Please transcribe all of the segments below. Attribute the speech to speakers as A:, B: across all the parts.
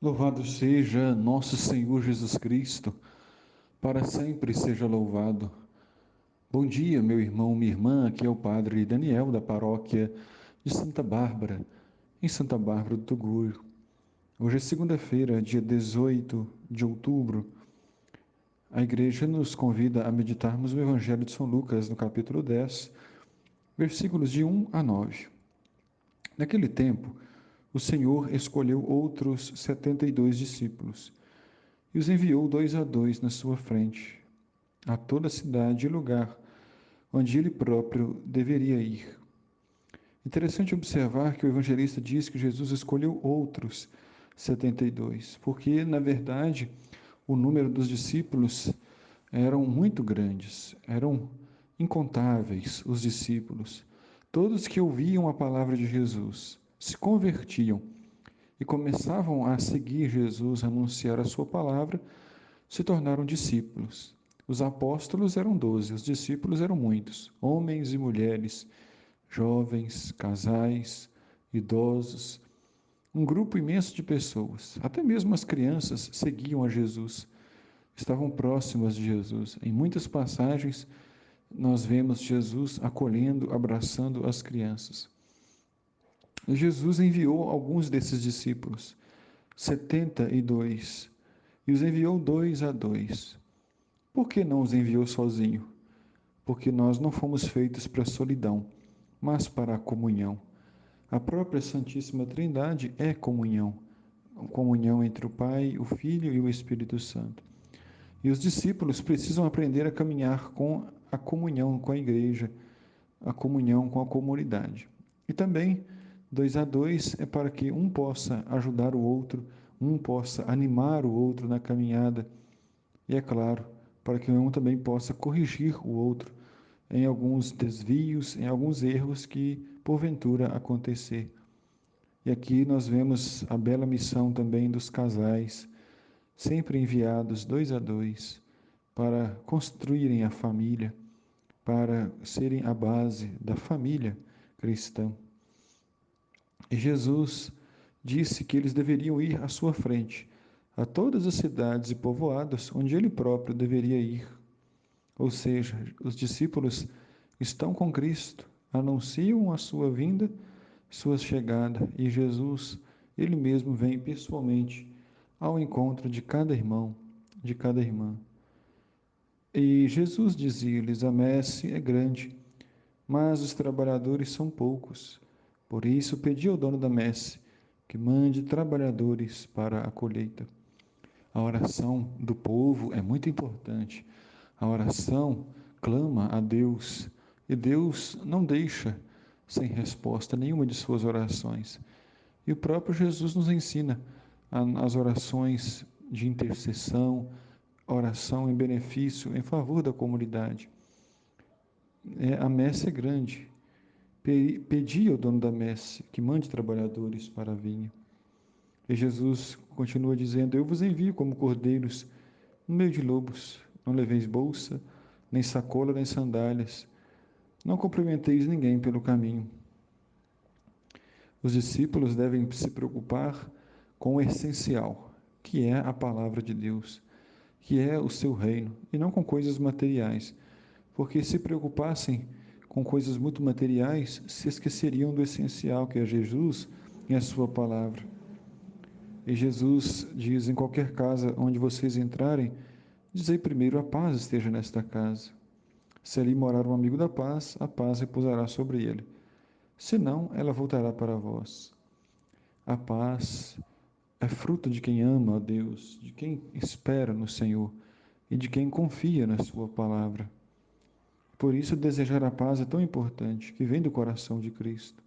A: Louvado seja nosso Senhor Jesus Cristo, para sempre seja louvado. Bom dia, meu irmão, minha irmã, aqui é o Padre Daniel, da paróquia de Santa Bárbara, em Santa Bárbara do Tugurio. Hoje é segunda-feira, dia 18 de outubro. A igreja nos convida a meditarmos o Evangelho de São Lucas, no capítulo 10, versículos de 1 a 9. Naquele tempo, o Senhor escolheu outros 72 discípulos e os enviou dois a dois na sua frente, a toda cidade e lugar onde ele próprio deveria ir. Interessante observar que o evangelista diz que Jesus escolheu outros 72, porque, na verdade, o número dos discípulos eram muito grandes, eram incontáveis os discípulos. Todos que ouviam a palavra de Jesus se convertiam e começavam a seguir Jesus, a anunciar a sua palavra, se tornaram discípulos. Os apóstolos eram 12, os discípulos eram muitos, homens e mulheres, jovens, casais, idosos, um grupo imenso de pessoas. Até mesmo as crianças seguiam a Jesus, estavam próximas de Jesus. Em muitas passagens, nós vemos Jesus acolhendo, abraçando as crianças. E Jesus enviou alguns desses discípulos, 72, e os enviou dois a dois. Por que não os enviou sozinho? Porque nós não fomos feitos para a solidão, mas para a comunhão. A própria Santíssima Trindade é comunhão, comunhão entre o Pai, o Filho e o Espírito Santo. E os discípulos precisam aprender a caminhar com a comunhão com a igreja, a comunhão com a comunidade. E também, dois a dois, é para que um possa ajudar o outro, um possa animar o outro na caminhada, e, é claro, para que um também possa corrigir o outro em alguns desvios, em alguns erros que porventura acontecer. E aqui nós vemos a bela missão também dos casais, sempre enviados dois a dois para construírem a família, para serem a base da família cristã. E Jesus disse que eles deveriam ir à sua frente, a todas as cidades e povoados onde ele próprio deveria ir. Ou seja, os discípulos estão com Cristo, anunciam a sua vinda, sua chegada, e Jesus, ele mesmo vem pessoalmente ao encontro de cada irmão, de cada irmã. E Jesus dizia-lhes: a messe é grande, mas os trabalhadores são poucos. Por isso pedi ao dono da messe que mande trabalhadores para a colheita. A oração do povo é muito importante. A oração clama a Deus e Deus não deixa sem resposta nenhuma de suas orações. E o próprio Jesus nos ensina as orações de intercessão, oração em benefício, em favor da comunidade. A messe é grande. Pedi ao dono da messe que mande trabalhadores para a vinha. E Jesus continua dizendo: eu vos envio como cordeiros no meio de lobos. Não leveis bolsa, nem sacola, nem sandálias. Não cumprimenteis ninguém pelo caminho. Os discípulos devem se preocupar com o essencial, que é a palavra de Deus, que é o seu reino, e não com coisas materiais, porque se preocupassem com coisas muito materiais, se esqueceriam do essencial, que é Jesus e a sua palavra. E Jesus diz: em qualquer casa onde vocês entrarem, dizei primeiro: a paz esteja nesta casa. Se ali morar um amigo da paz, a paz repousará sobre ele. Senão, ela voltará para vós. A paz é fruto de quem ama a Deus, de quem espera no Senhor e de quem confia na sua palavra. Por isso, desejar a paz é tão importante, que vem do coração de Cristo.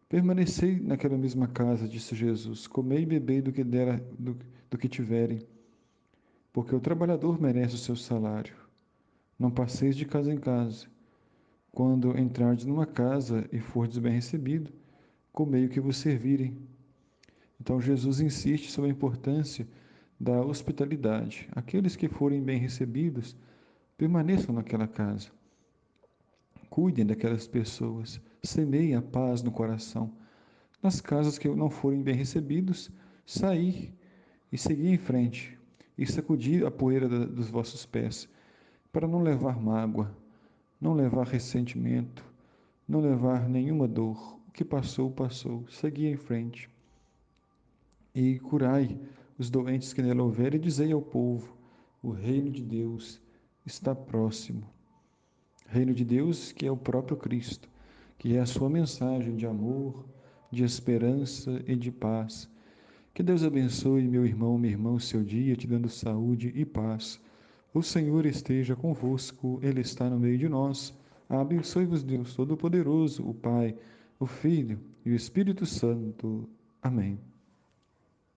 A: Permanecei naquela mesma casa, disse Jesus, comei e bebei do que tiverem, porque o trabalhador merece o seu salário. Não passeis de casa em casa. Quando entrardes numa casa e fordes bem recebido, comei o que vos servirem. Então Jesus insiste sobre a importância da hospitalidade. Aqueles que forem bem recebidos, permaneçam naquela casa. Cuidem daquelas pessoas, semeiem a paz no coração. Nas casas que não forem bem recebidos, sair e seguir em frente e sacudir a poeira dos vossos pés, para não levar mágoa, não levar ressentimento, não levar nenhuma dor. O que passou, passou. Segui em frente. E curai os doentes que nela houver, e dizei ao povo: o reino de Deus está próximo. Reino de Deus que é o próprio Cristo, que é a sua mensagem de amor, de esperança e de paz. Que Deus abençoe, meu irmão, minha irmã, o seu dia, te dando saúde e paz. O Senhor esteja convosco, Ele está no meio de nós. Abençoe-vos, Deus Todo-Poderoso, o Pai, o Filho e o Espírito Santo. Amém.